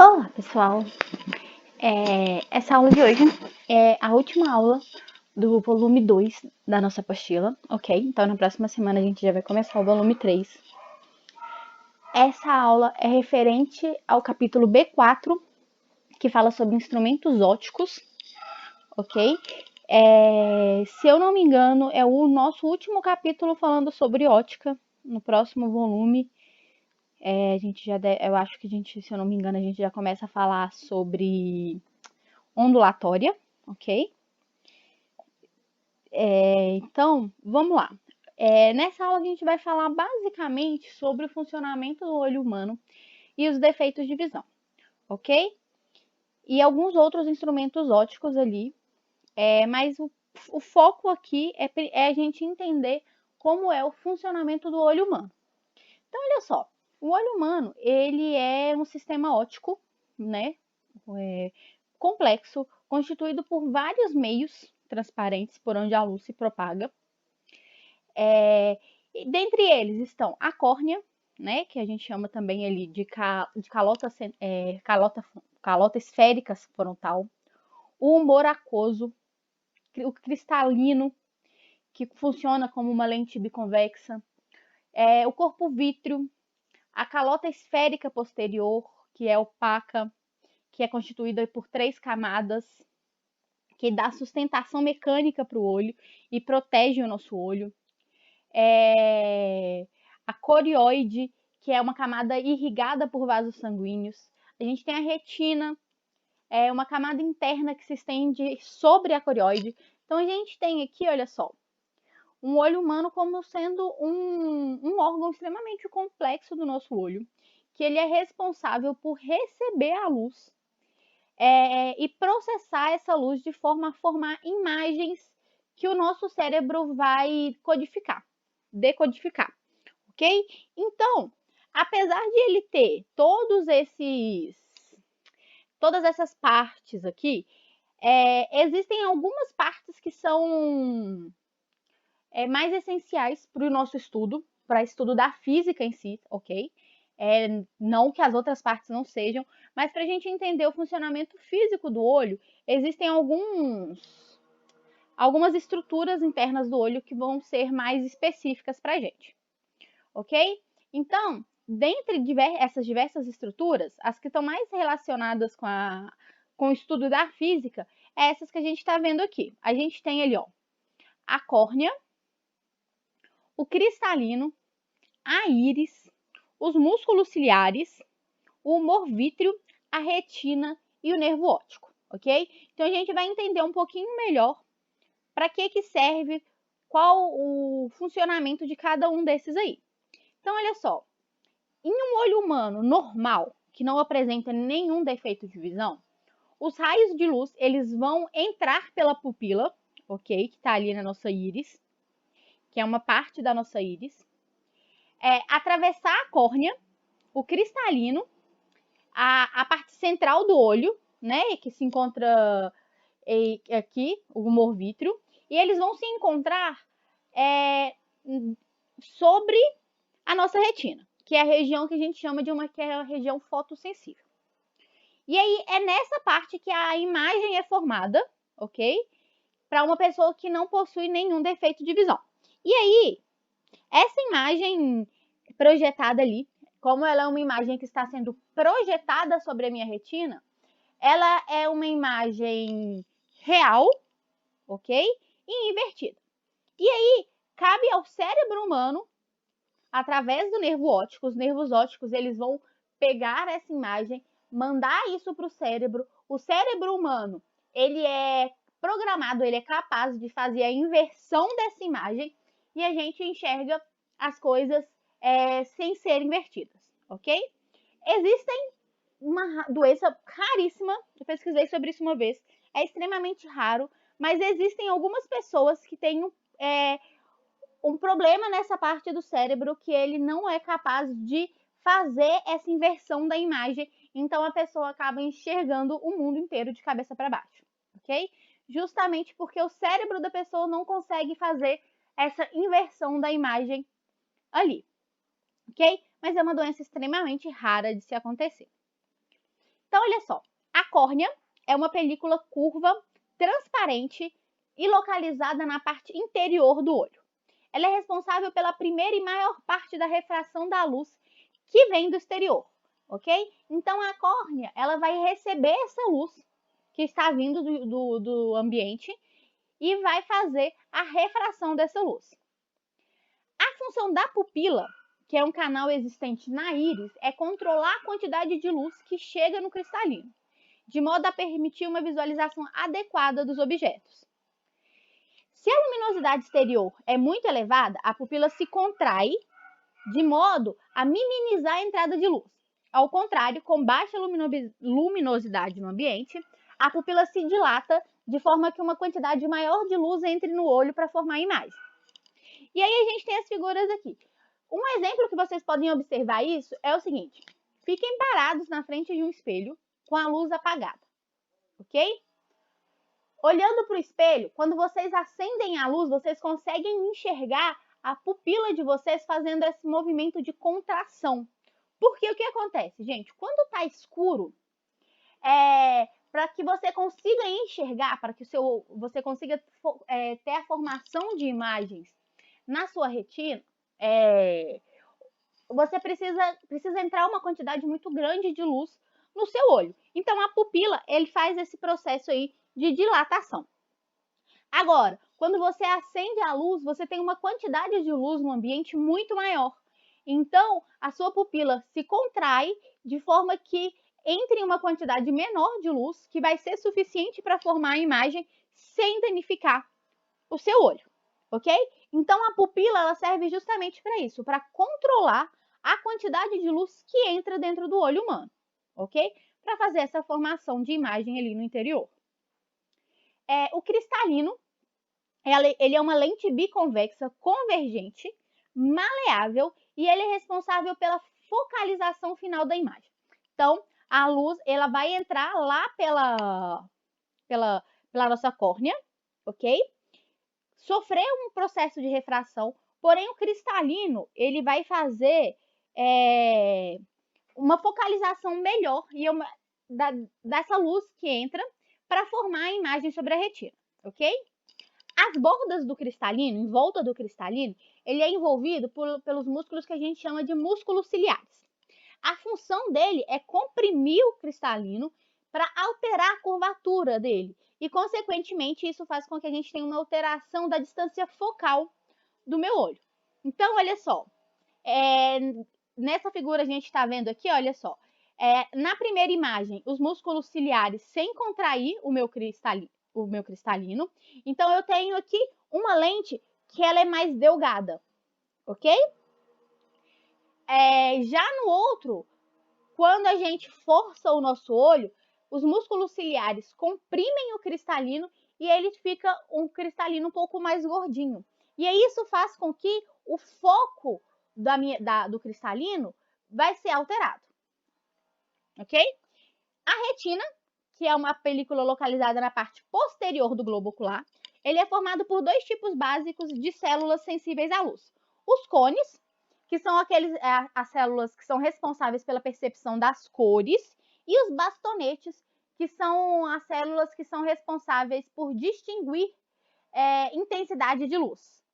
Olá, pessoal! Essa aula de hoje é a última aula do volume 2 da nossa apostila, ok? Então, na próxima semana a gente já vai começar o volume 3. Essa aula é referente ao capítulo B4, que fala sobre instrumentos ópticos, ok? Se eu não me engano, é o nosso último capítulo falando sobre ótica. No próximo volume, eu acho que se eu não me engano, a gente já começa a falar sobre ondulatória, ok? Então, vamos lá. Nessa aula a gente vai falar basicamente sobre o funcionamento do olho humano e os defeitos de visão, ok? E alguns outros instrumentos ópticos ali, mas o foco aqui é a gente entender como é o funcionamento do olho humano. Então, olha só, o olho humano, ele é um sistema óptico, né, complexo, constituído por vários meios transparentes por onde a luz se propaga. Dentre eles estão a córnea, né, que a gente chama também ali de calota esférica frontal, o humor aquoso, o cristalino, que funciona como uma lente biconvexa, o corpo vítreo, a calota esférica posterior, que é opaca, que é constituída por 3 camadas, que dá sustentação mecânica para o olho e protege o nosso olho. A corióide, que é uma camada irrigada por vasos sanguíneos. A gente tem a retina, uma camada interna que se estende sobre a corióide. Então, a gente tem aqui, olha só, um olho humano como sendo um órgão extremamente complexo do nosso olho, que ele é responsável por receber a luz e processar essa luz de forma a formar imagens que o nosso cérebro vai decodificar, ok? Então, apesar de ele ter todas essas partes aqui, existem algumas partes que são mais essenciais para o nosso estudo, para estudo da física em si, ok? Não que as outras partes não sejam, mas para a gente entender o funcionamento físico do olho, existem algumas estruturas internas do olho que vão ser mais específicas para a gente, ok? Então, dentre essas diversas estruturas, as que estão mais relacionadas com o estudo da física, é essas que a gente está vendo aqui. A gente tem ali, ó, a córnea, o cristalino, a íris, os músculos ciliares, o humor vítreo, a retina e o nervo óptico, ok? Então a gente vai entender um pouquinho melhor para que serve, qual o funcionamento de cada um desses aí. Então, olha só, em um olho humano normal, que não apresenta nenhum defeito de visão, os raios de luz, eles vão entrar pela pupila, ok? Que está ali na nossa íris, que é uma parte da nossa íris, atravessar a córnea, o cristalino, a parte central do olho, né, que se encontra aqui, o humor vítreo, e eles vão se encontrar sobre a nossa retina, que é a região que a gente chama que é a região fotossensível. E aí é nessa parte que a imagem é formada, ok? Para uma pessoa que não possui nenhum defeito de visão. E aí, essa imagem projetada ali, como ela é uma imagem que está sendo projetada sobre a minha retina, ela é uma imagem real, ok? E invertida. E aí, cabe ao cérebro humano, através do nervo óptico, os nervos ópticos, eles vão pegar essa imagem, mandar isso para o cérebro. O cérebro humano, ele é programado, ele é capaz de fazer a inversão dessa imagem e a gente enxerga as coisas sem ser invertidas, ok? Existem uma doença raríssima, eu pesquisei sobre isso uma vez, é extremamente raro, mas existem algumas pessoas que têm um problema nessa parte do cérebro que ele não é capaz de fazer essa inversão da imagem, então a pessoa acaba enxergando o mundo inteiro de cabeça para baixo, ok? Justamente porque o cérebro da pessoa não consegue fazer essa inversão da imagem ali, ok? Mas é uma doença extremamente rara de se acontecer. Então, olha só, a córnea é uma película curva, transparente e localizada na parte interior do olho. Ela é responsável pela primeira e maior parte da refração da luz que vem do exterior, ok? Então, a córnea, ela vai receber essa luz que está vindo do ambiente e vai fazer a refração dessa luz. A função da pupila, que é um canal existente na íris, é controlar a quantidade de luz que chega no cristalino, de modo a permitir uma visualização adequada dos objetos. Se a luminosidade exterior é muito elevada, a pupila se contrai de modo a minimizar a entrada de luz. Ao contrário, com baixa luminosidade no ambiente, a pupila se dilata de forma que uma quantidade maior de luz entre no olho para formar a imagem. E aí a gente tem as figuras aqui. Um exemplo que vocês podem observar isso é o seguinte: fiquem parados na frente de um espelho com a luz apagada, ok? Olhando para o espelho, quando vocês acendem a luz, vocês conseguem enxergar a pupila de vocês fazendo esse movimento de contração. Porque o que acontece, gente? Quando está escuro, para que você consiga enxergar, para que você consiga ter a formação de imagens na sua retina, você precisa entrar uma quantidade muito grande de luz no seu olho. Então, a pupila, ele faz esse processo aí de dilatação. Agora, quando você acende a luz, você tem uma quantidade de luz no ambiente muito maior. Então, a sua pupila se contrai de forma que entre uma quantidade menor de luz, que vai ser suficiente para formar a imagem sem danificar o seu olho, ok? Então, a pupila, ela serve justamente para isso, para controlar a quantidade de luz que entra dentro do olho humano, ok? Para fazer essa formação de imagem ali no interior. O cristalino, ele é uma lente biconvexa convergente, maleável, e ele é responsável pela focalização final da imagem. Então, a luz, ela vai entrar lá pela nossa córnea, ok? Sofrer um processo de refração, porém o cristalino, ele vai fazer uma focalização melhor e dessa luz que entra para formar a imagem sobre a retina, ok? As bordas do cristalino, em volta do cristalino, ele é envolvido pelos músculos que a gente chama de músculos ciliares. A função dele é comprimir o cristalino para alterar a curvatura dele. E, consequentemente, isso faz com que a gente tenha uma alteração da distância focal do meu olho. Então, olha só. Nessa figura a gente está vendo aqui, olha só. Na primeira imagem, os músculos ciliares sem contrair o meu cristalino. Então, eu tenho aqui uma lente que ela é mais delgada, ok? Já no outro, quando a gente força o nosso olho, os músculos ciliares comprimem o cristalino e ele fica um cristalino um pouco mais gordinho. E aí isso faz com que o foco do cristalino vai ser alterado, ok? A retina, que é uma película localizada na parte posterior do globo ocular, ele é formado por dois tipos básicos de células sensíveis à luz. Os cones, que são as células que são responsáveis pela percepção das cores, e os bastonetes, que são as células que são responsáveis por distinguir intensidade de luz,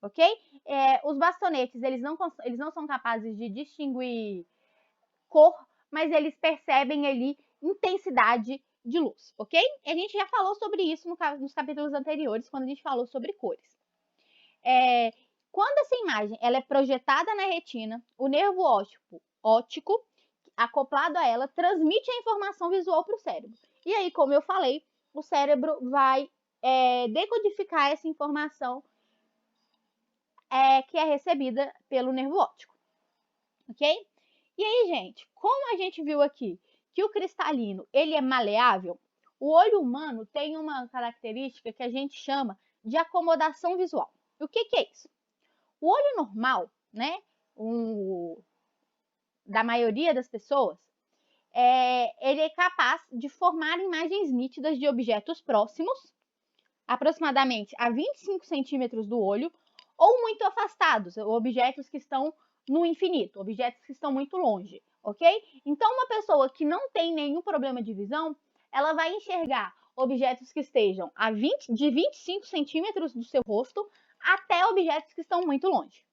ok? Os bastonetes, eles não são capazes de distinguir cor, mas eles percebem ali intensidade de luz, ok? A gente já falou sobre isso nos capítulos anteriores, quando a gente falou sobre cores. Quando essa imagem ela é projetada na retina, o nervo óptico, acoplado a ela, transmite a informação visual para o cérebro. E aí, como eu falei, o cérebro vai decodificar essa informação que é recebida pelo nervo óptico, ok? E aí, gente, como a gente viu aqui que o cristalino ele é maleável, o olho humano tem uma característica que a gente chama de acomodação visual. O que é isso? O olho normal, né, da maioria das pessoas, ele é capaz de formar imagens nítidas de objetos próximos, aproximadamente a 25 centímetros do olho, ou muito afastados, objetos que estão no infinito, objetos que estão muito longe, ok? Então, uma pessoa que não tem nenhum problema de visão, ela vai enxergar objetos que estejam de 25 centímetros do seu rosto até objetos que estão muito longe.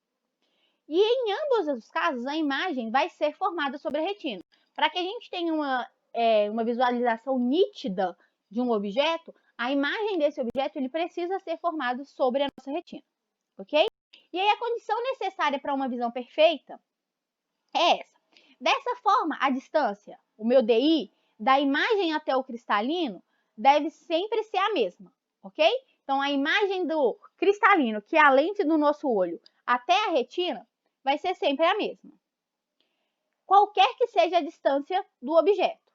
E em ambos os casos, a imagem vai ser formada sobre a retina. Para que a gente tenha uma visualização nítida de um objeto, a imagem desse objeto ele precisa ser formado sobre a nossa retina, ok? E aí a condição necessária para uma visão perfeita é essa. Dessa forma, a distância, o meu DI, da imagem até o cristalino, deve sempre ser a mesma, ok? Então, a imagem do cristalino, que é a lente do nosso olho, até a retina, vai ser sempre a mesma. Qualquer que seja a distância do objeto.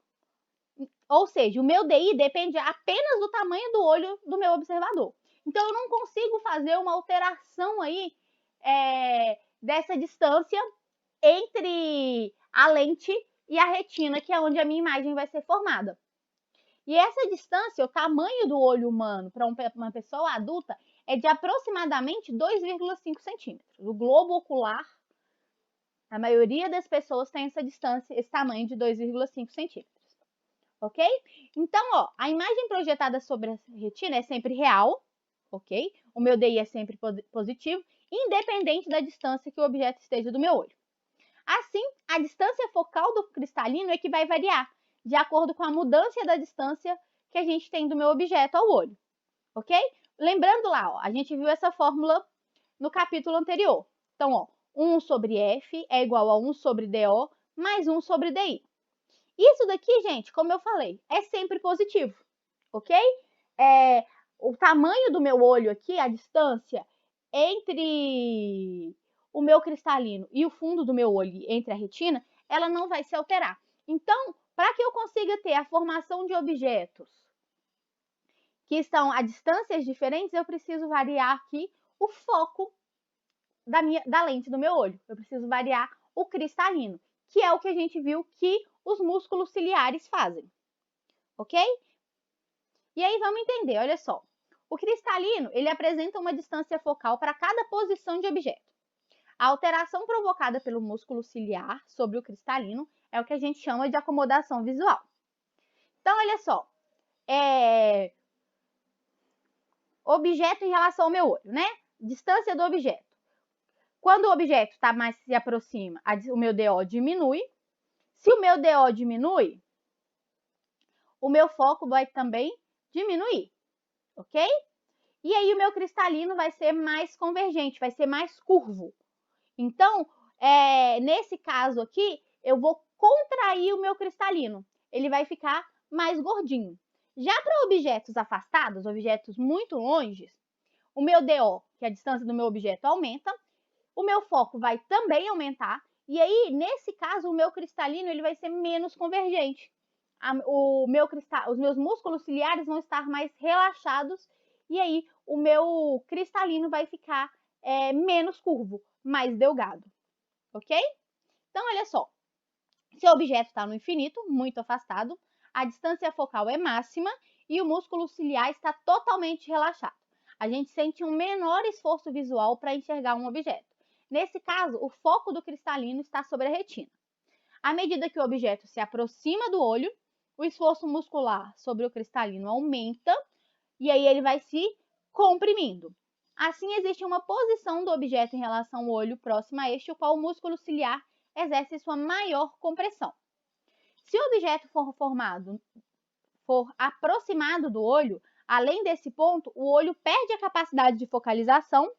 Ou seja, o meu DI depende apenas do tamanho do olho do meu observador. Então, eu não consigo fazer uma alteração aí dessa distância entre a lente e a retina, que é onde a minha imagem vai ser formada. E essa distância, o tamanho do olho humano para uma pessoa adulta, é de aproximadamente 2,5 centímetros. O globo ocular, a maioria das pessoas tem essa distância, esse tamanho de 2,5 centímetros. Ok? Então, ó, a imagem projetada sobre a retina é sempre real, ok? O meu DI é sempre positivo, independente da distância que o objeto esteja do meu olho. Assim, a distância focal do cristalino é que vai variar, de acordo com a mudança da distância que a gente tem do meu objeto ao olho, ok? Lembrando lá, ó, a gente viu essa fórmula no capítulo anterior. Então, ó, 1 sobre F é igual a 1 sobre DO mais 1 sobre DI. Isso daqui, gente, como eu falei, é sempre positivo, ok? O tamanho do meu olho aqui, a distância entre o meu cristalino e o fundo do meu olho, entre a retina, ela não vai se alterar. Então, para que eu consiga ter a formação de objetos que estão a distâncias diferentes, eu preciso variar aqui o foco da lente do meu olho. Eu preciso variar o cristalino, que é o que a gente viu que os músculos ciliares fazem, ok? E aí vamos entender, olha só. O cristalino, ele apresenta uma distância focal para cada posição de objeto. A alteração provocada pelo músculo ciliar sobre o cristalino é o que a gente chama de acomodação visual. Então, olha só, objeto em relação ao meu olho, né? Distância do objeto. Quando o objeto mais se aproxima, o meu DO diminui. Se o meu DO diminui, o meu foco vai também diminuir, ok? E aí o meu cristalino vai ser mais convergente, vai ser mais curvo. Então, nesse caso aqui, eu vou contrair o meu cristalino. Ele vai ficar mais gordinho. Já para objetos afastados, objetos muito longe, o meu DO, que é a distância do meu objeto, aumenta. O meu foco vai também aumentar. E aí, nesse caso, o meu cristalino ele vai ser menos convergente. Os meus músculos ciliares vão estar mais relaxados. E aí, o meu cristalino vai ficar menos curvo, mais delgado. Ok? Então, olha só. Se o objeto está no infinito, muito afastado, a distância focal é máxima e o músculo ciliar está totalmente relaxado. A gente sente um menor esforço visual para enxergar um objeto. Nesse caso, o foco do cristalino está sobre a retina. À medida que o objeto se aproxima do olho, o esforço muscular sobre o cristalino aumenta e aí ele vai se comprimindo. Assim, existe uma posição do objeto em relação ao olho próxima a este, o qual o músculo ciliar exerce sua maior compressão. Se o objeto for aproximado do olho, além desse ponto, o olho perde a capacidade de focalização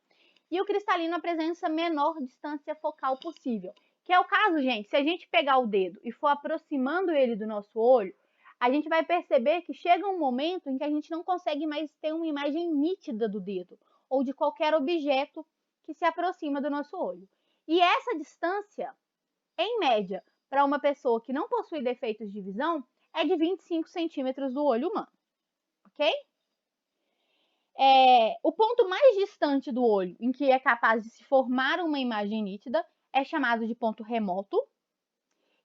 e o cristalino apresenta menor distância focal possível. Que é o caso, gente, se a gente pegar o dedo e for aproximando ele do nosso olho, a gente vai perceber que chega um momento em que a gente não consegue mais ter uma imagem nítida do dedo ou de qualquer objeto que se aproxima do nosso olho. E essa distância, em média, para uma pessoa que não possui defeitos de visão, é de 25 centímetros do olho humano, ok? O ponto mais distante do olho em que é capaz de se formar uma imagem nítida é chamado de ponto remoto,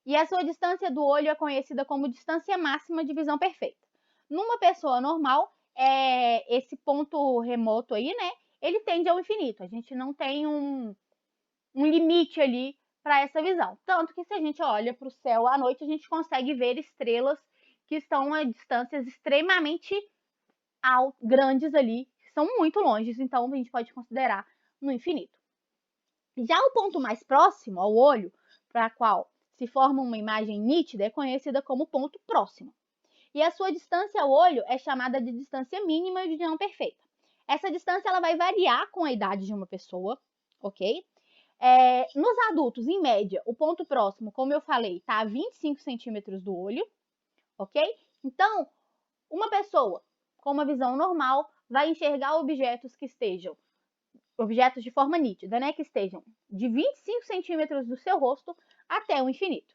e a sua distância do olho é conhecida como distância máxima de visão perfeita. Numa pessoa normal, esse ponto remoto aí, né, ele tende ao infinito. A gente não tem um limite ali para essa visão. Tanto que se a gente olha para o céu à noite, a gente consegue ver estrelas que estão a distâncias extremamente grandes ali, que são muito longes, então a gente pode considerar no infinito. Já o ponto mais próximo ao olho, para qual se forma uma imagem nítida, é conhecida como ponto próximo. E a sua distância ao olho é chamada de distância mínima de não perfeita. Essa distância ela vai variar com a idade de uma pessoa, ok? Nos adultos, em média, o ponto próximo, como eu falei, está a 25 centímetros do olho, ok? Então, uma pessoa com uma visão normal vai enxergar objetos de forma nítida, né? Que estejam de 25 centímetros do seu rosto até o infinito,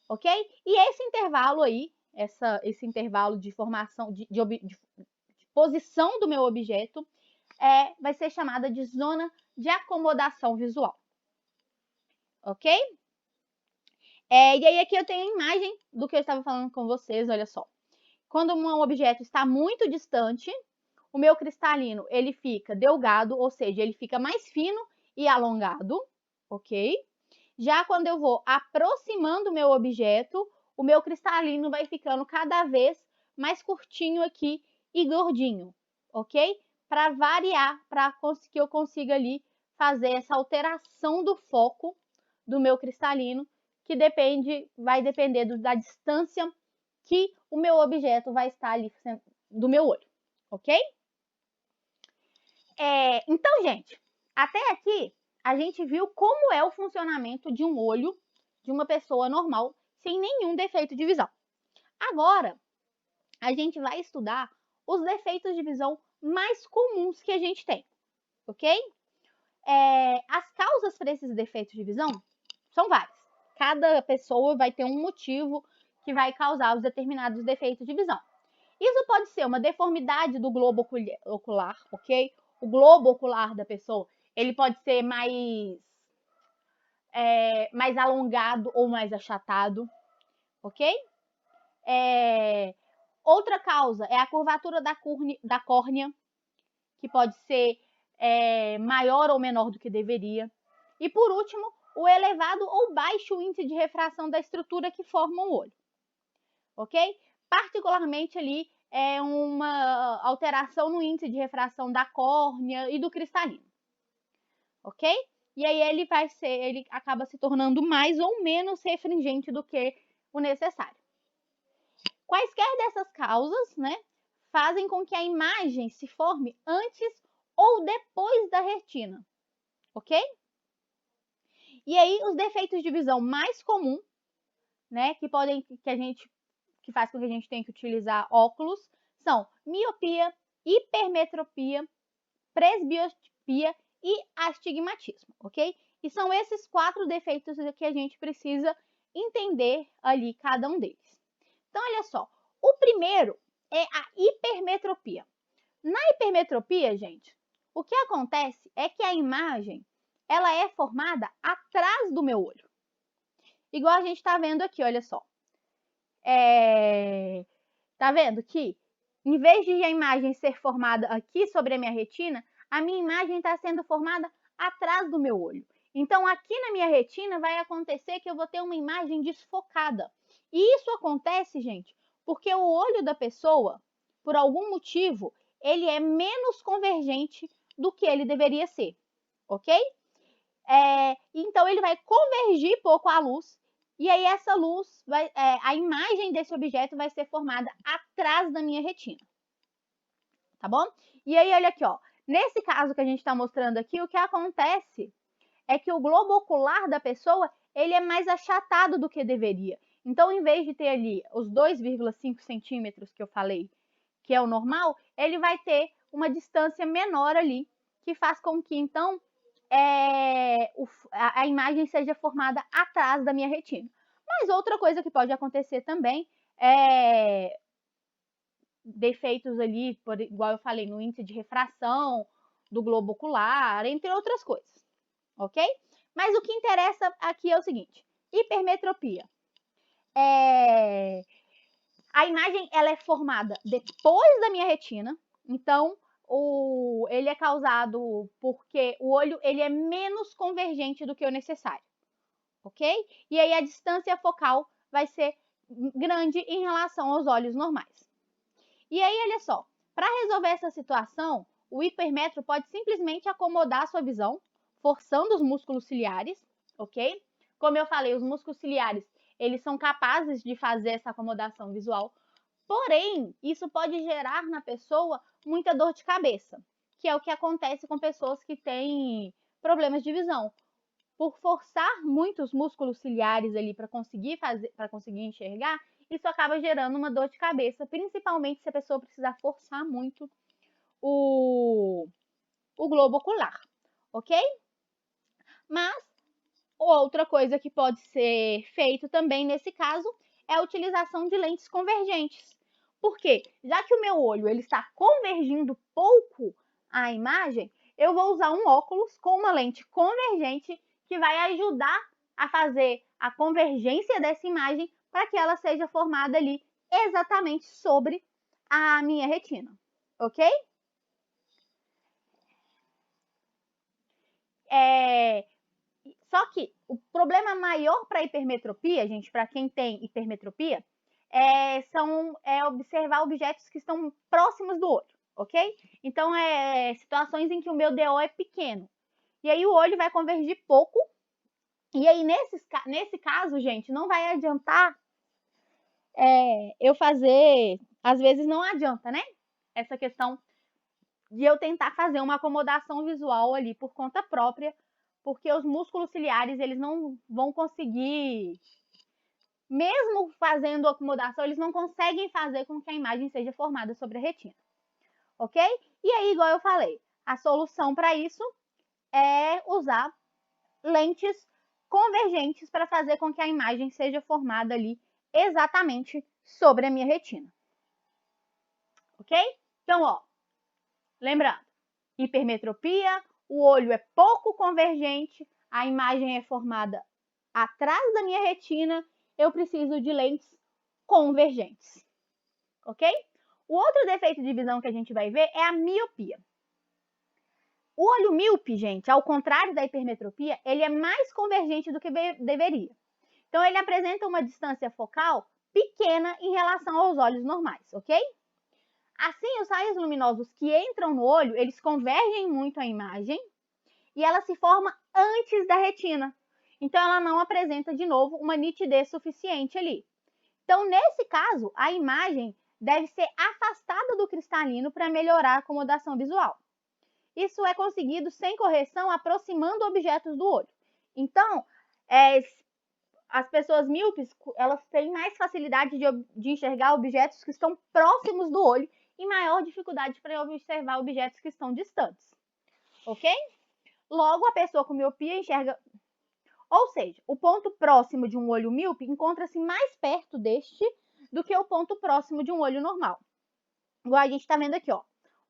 ok? E esse intervalo aí, esse intervalo de formação, de posição do meu objeto, vai ser chamada de zona de acomodação visual, ok? E aí aqui eu tenho a imagem do que eu estava falando com vocês, olha só. Quando um objeto está muito distante, o meu cristalino ele fica delgado, ou seja, ele fica mais fino e alongado, ok? Já quando eu vou aproximando o meu objeto, o meu cristalino vai ficando cada vez mais curtinho aqui e gordinho, ok? Para variar, para que eu consiga ali fazer essa alteração do foco do meu cristalino, que vai depender da distância que o meu objeto vai estar ali do meu olho, ok? Então, gente, até aqui a gente viu como é o funcionamento de um olho de uma pessoa normal, sem nenhum defeito de visão. Agora, a gente vai estudar os defeitos de visão mais comuns que a gente tem, ok? As causas para esses defeitos de visão são várias. Cada pessoa vai ter um motivo que vai causar os determinados defeitos de visão. Isso pode ser uma deformidade do globo ocular, ok? O globo ocular da pessoa, ele pode ser mais alongado ou mais achatado, ok? Outra causa é a curvatura da córnea, que pode ser maior ou menor do que deveria. E por último, o elevado ou baixo índice de refração da estrutura que forma o olho, ok? Particularmente ali uma alteração no índice de refração da córnea e do cristalino, ok? E aí ele acaba se tornando mais ou menos refringente do que o necessário. Quaisquer dessas causas, né, fazem com que a imagem se forme antes ou depois da retina, ok? E aí os defeitos de visão mais comuns, né, que faz com que a gente tenha que utilizar óculos, são miopia, hipermetropia, presbiopia e astigmatismo, ok? E são esses 4 defeitos que a gente precisa entender ali cada um deles. Então, olha só, o primeiro é a hipermetropia. Na hipermetropia, gente, o que acontece é que a imagem ela é formada atrás do meu olho. Igual a gente está vendo aqui, olha só. Tá vendo que, em vez de a imagem ser formada aqui sobre a minha retina, a minha imagem está sendo formada atrás do meu olho. Então, aqui na minha retina vai acontecer que eu vou ter uma imagem desfocada. E isso acontece, gente, porque o olho da pessoa, por algum motivo, ele é menos convergente do que ele deveria ser, ok? Então, ele vai convergir pouco a luz, e aí essa luz, a imagem desse objeto vai ser formada atrás da minha retina, tá bom? E aí, olha aqui, ó, nesse caso que a gente está mostrando aqui, o que acontece é que o globo ocular da pessoa, ele é mais achatado do que deveria. Então, em vez de ter ali os 2,5 centímetros que eu falei, que é o normal, ele vai ter uma distância menor ali, que faz com que, então, a imagem seja formada atrás da minha retina. Mas outra coisa que pode acontecer também é defeitos ali, igual eu falei, no índice de refração do globo ocular, entre outras coisas, ok? Mas o que interessa aqui é o seguinte, hipermetropia. A imagem ela é formada depois da minha retina, então ele é causado porque o olho ele é menos convergente do que o necessário, ok? E aí a distância focal vai ser grande em relação aos olhos normais. E aí, olha só, para resolver essa situação, o hipermetro pode simplesmente acomodar a sua visão, forçando os músculos ciliares, ok? Como eu falei, os músculos ciliares, eles são capazes de fazer essa acomodação visual, porém, isso pode gerar na pessoa muita dor de cabeça, que é o que acontece com pessoas que têm problemas de visão. Por forçar muito os músculos ciliares ali para conseguir enxergar, isso acaba gerando uma dor de cabeça, principalmente se a pessoa precisar forçar muito o globo ocular, ok? Mas outra coisa que pode ser feito também nesse caso é a utilização de lentes convergentes. Por quê? Já que o meu olho ele está convergindo pouco a imagem, eu vou usar um óculos com uma lente convergente que vai ajudar a fazer a convergência dessa imagem para que ela seja formada ali exatamente sobre a minha retina, ok? Só que o problema maior para a hipermetropia, gente, para quem tem hipermetropia, é observar objetos que estão próximos do olho, ok? Então, situações em que o meu DO é pequeno. E aí o olho vai convergir pouco. E aí, nesse caso, gente, não vai adiantar eu fazer... Às vezes não adianta, né? Essa questão de eu tentar fazer uma acomodação visual ali por conta própria, porque os músculos ciliares, eles não vão conseguir, mesmo fazendo acomodação, eles não conseguem fazer com que a imagem seja formada sobre a retina, ok? E aí, igual eu falei, a solução para isso é usar lentes convergentes para fazer com que a imagem seja formada ali exatamente sobre a minha retina, ok? Então, ó, lembrando, hipermetropia, o olho é pouco convergente, a imagem é formada atrás da minha retina, eu preciso de lentes convergentes, ok? O outro defeito de visão que a gente vai ver é a miopia. O olho míope, gente, ao contrário da hipermetropia, ele é mais convergente do que deveria. Então, ele apresenta uma distância focal pequena em relação aos olhos normais, ok? Assim, os raios luminosos que entram no olho, eles convergem muito a imagem e ela se forma antes da retina. Então, ela não apresenta, de novo, uma nitidez suficiente ali. Então, nesse caso, a imagem deve ser afastada do cristalino para melhorar a acomodação visual. Isso é conseguido sem correção, aproximando objetos do olho. Então, as pessoas míopes, elas têm mais facilidade de enxergar objetos que estão próximos do olho e maior dificuldade para observar objetos que estão distantes, ok? Logo, a pessoa com miopia enxerga... Ou seja, o ponto próximo de um olho míope encontra-se mais perto deste do que o ponto próximo de um olho normal. Igual a gente está vendo aqui, ó.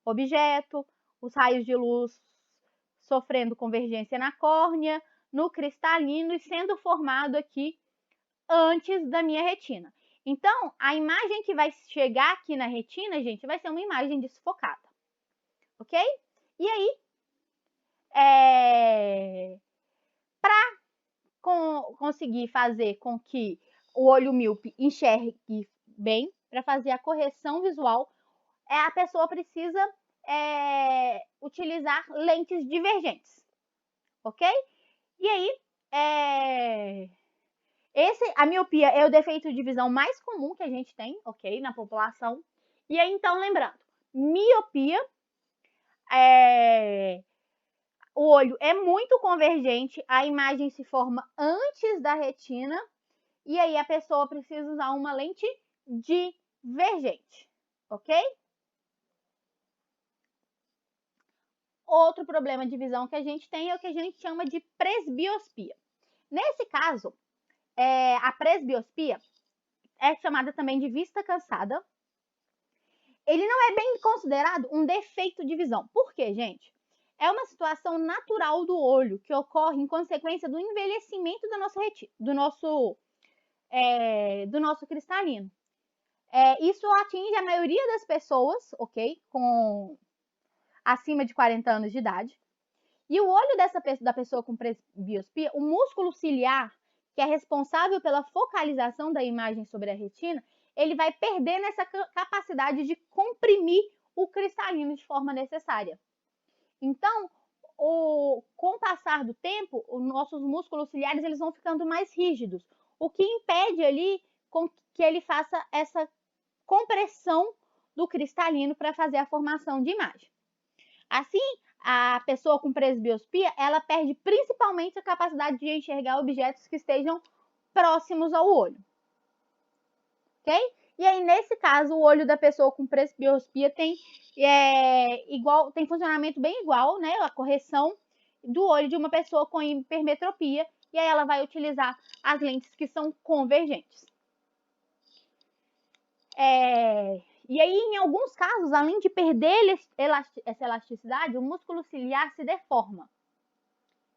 Objeto, os raios de luz sofrendo convergência na córnea, no cristalino e sendo formado aqui antes da minha retina. Então, a imagem que vai chegar aqui na retina, gente, vai ser uma imagem desfocada, ok? E aí, para conseguir fazer com que o olho míope enxergue bem, para fazer a correção visual, a pessoa precisa utilizar lentes divergentes, ok? E aí, a miopia é o defeito de visão mais comum que a gente tem, ok, na população. E aí, então, lembrando, miopia, o olho é muito convergente, a imagem se forma antes da retina, e aí a pessoa precisa usar uma lente divergente, ok? Outro problema de visão que a gente tem é o que a gente chama de presbiospia. Nesse caso, a presbiospia é chamada também de vista cansada. Ele não é bem considerado um defeito de visão. Por quê, gente? É uma situação natural do olho que ocorre em consequência do envelhecimento do nosso cristalino. Isso atinge a maioria das pessoas, ok? Com acima de 40 anos de idade. E o olho da pessoa com presbiospia, o músculo ciliar que é responsável pela focalização da imagem sobre a retina, ele vai perder nessa capacidade de comprimir o cristalino de forma necessária. Então, com o passar do tempo, os nossos músculos ciliares eles vão ficando mais rígidos, o que impede ali que ele faça essa compressão do cristalino para fazer a formação de imagem. Assim, a pessoa com presbiopia, ela perde principalmente a capacidade de enxergar objetos que estejam próximos ao olho. Ok? E aí, nesse caso, o olho da pessoa com presbiopia tem funcionamento bem igual, né? A correção do olho de uma pessoa com hipermetropia. E aí ela vai utilizar as lentes que são convergentes. E aí, em alguns casos, além de perder essa elasticidade, o músculo ciliar se deforma.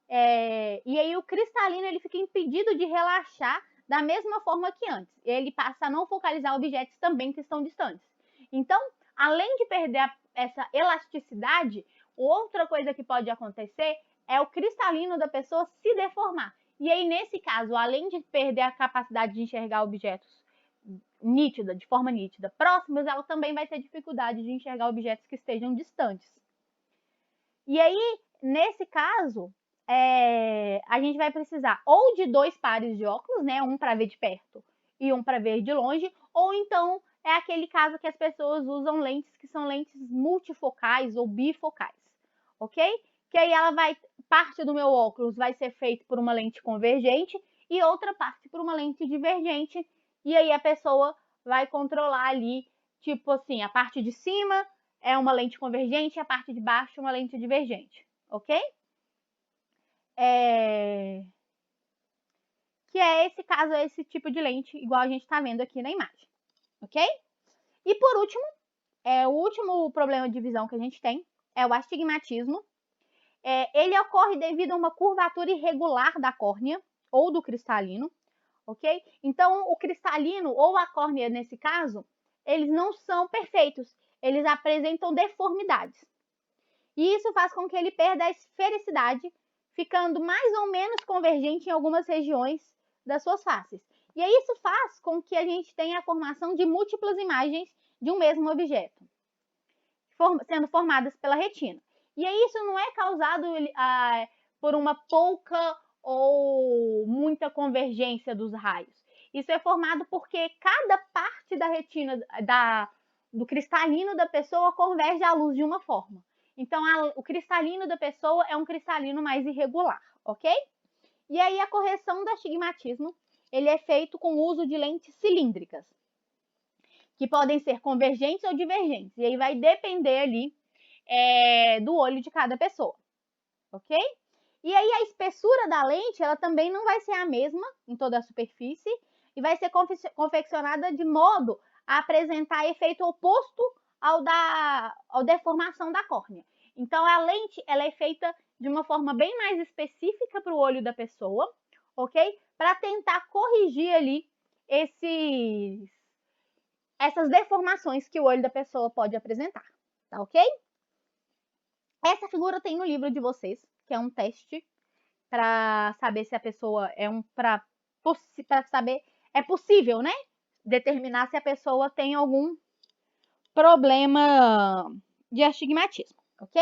E aí o cristalino ele fica impedido de relaxar da mesma forma que antes. Ele passa a não focalizar objetos também que estão distantes. Então, além de perder essa elasticidade, outra coisa que pode acontecer é o cristalino da pessoa se deformar. E aí, nesse caso, além de perder a capacidade de enxergar objetos de forma nítida, próximos, ela também vai ter dificuldade de enxergar objetos que estejam distantes. E aí, nesse caso, a gente vai precisar ou de 2 pares de óculos, né? Um para ver de perto e um para ver de longe, ou então é aquele caso que as pessoas usam lentes que são lentes multifocais ou bifocais, ok? Que aí parte do meu óculos vai ser feito por uma lente convergente e outra parte por uma lente divergente, e aí a pessoa vai controlar ali, tipo assim, a parte de cima é uma lente convergente e a parte de baixo uma lente divergente, ok? Que é esse caso, esse tipo de lente, igual a gente está vendo aqui na imagem, ok? E por último, o último problema de visão que a gente tem é o astigmatismo. Ele ocorre devido a uma curvatura irregular da córnea ou do cristalino, ok? Então, o cristalino ou a córnea, nesse caso, eles não são perfeitos, eles apresentam deformidades. E isso faz com que ele perda a esfericidade, ficando mais ou menos convergente em algumas regiões das suas faces. E aí isso faz com que a gente tenha a formação de múltiplas imagens de um mesmo objeto, sendo formadas pela retina. E aí isso não é causado por uma pouca ou muita convergência dos raios. Isso é formado porque cada parte da retina, do cristalino da pessoa converge à luz de uma forma. Então, o cristalino da pessoa é um cristalino mais irregular, ok? E aí, a correção do astigmatismo, ele é feito com o uso de lentes cilíndricas, que podem ser convergentes ou divergentes. E aí vai depender ali do olho de cada pessoa, ok? E aí, a espessura da lente, ela também não vai ser a mesma em toda a superfície e vai ser confeccionada de modo a apresentar efeito oposto ao deformação da córnea. Então, a lente ela é feita de uma forma bem mais específica para o olho da pessoa, ok? Para tentar corrigir ali essas deformações que o olho da pessoa pode apresentar, tá ok? Essa figura tem no livro de vocês, que é um teste para saber se a pessoa para saber, é possível, né? Determinar se a pessoa tem algum problema de astigmatismo, ok?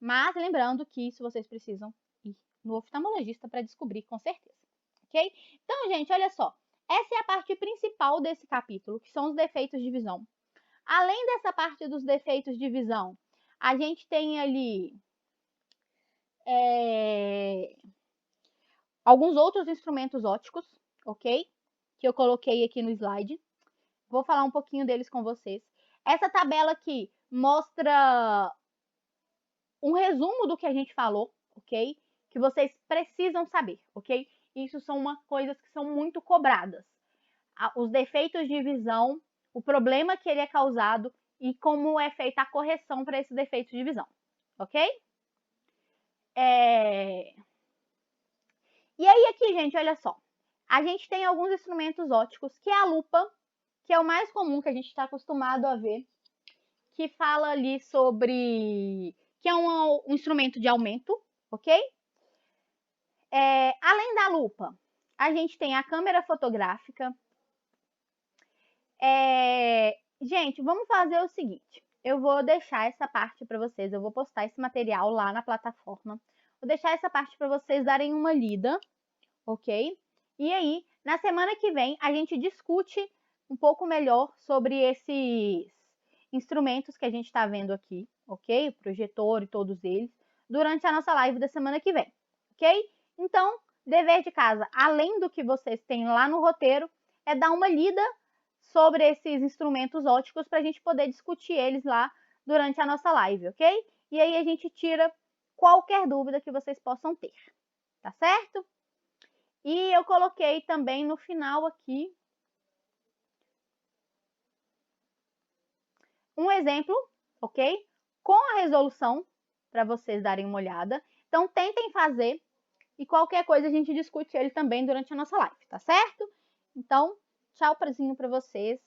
Mas lembrando que isso vocês precisam ir no oftalmologista para descobrir com certeza, ok? Então, gente, olha só. Essa é a parte principal desse capítulo, que são os defeitos de visão. Além dessa parte dos defeitos de visão, a gente tem ali alguns outros instrumentos ópticos, ok? Que eu coloquei aqui no slide. Vou falar um pouquinho deles com vocês. Essa tabela aqui mostra um resumo do que a gente falou, ok? Que vocês precisam saber, ok? Isso são coisas que são muito cobradas. Os defeitos de visão, o problema que ele é causado e como é feita a correção para esses defeitos de visão, ok? E aí aqui, gente, olha só. A gente tem alguns instrumentos ópticos, que é a lupa, que é o mais comum que a gente está acostumado a ver, que fala ali sobre... que é um instrumento de aumento, ok? Além da lupa, a gente tem a câmera fotográfica. Gente, vamos fazer o seguinte. Eu vou deixar essa parte para vocês. Eu vou postar esse material lá na plataforma. Vou deixar essa parte para vocês darem uma lida, ok? E aí, na semana que vem, a gente discute um pouco melhor sobre esses instrumentos que a gente está vendo aqui, ok? O projetor e todos eles, durante a nossa live da semana que vem, ok? Então, dever de casa, além do que vocês têm lá no roteiro, é dar uma lida sobre esses instrumentos óticos para a gente poder discutir eles lá durante a nossa live, ok? E aí a gente tira qualquer dúvida que vocês possam ter, tá certo? E eu coloquei também no final aqui um exemplo, ok? Com a resolução, para vocês darem uma olhada. Então, tentem fazer e qualquer coisa a gente discute ele também durante a nossa live, tá certo? Então, tchau prazinho para vocês.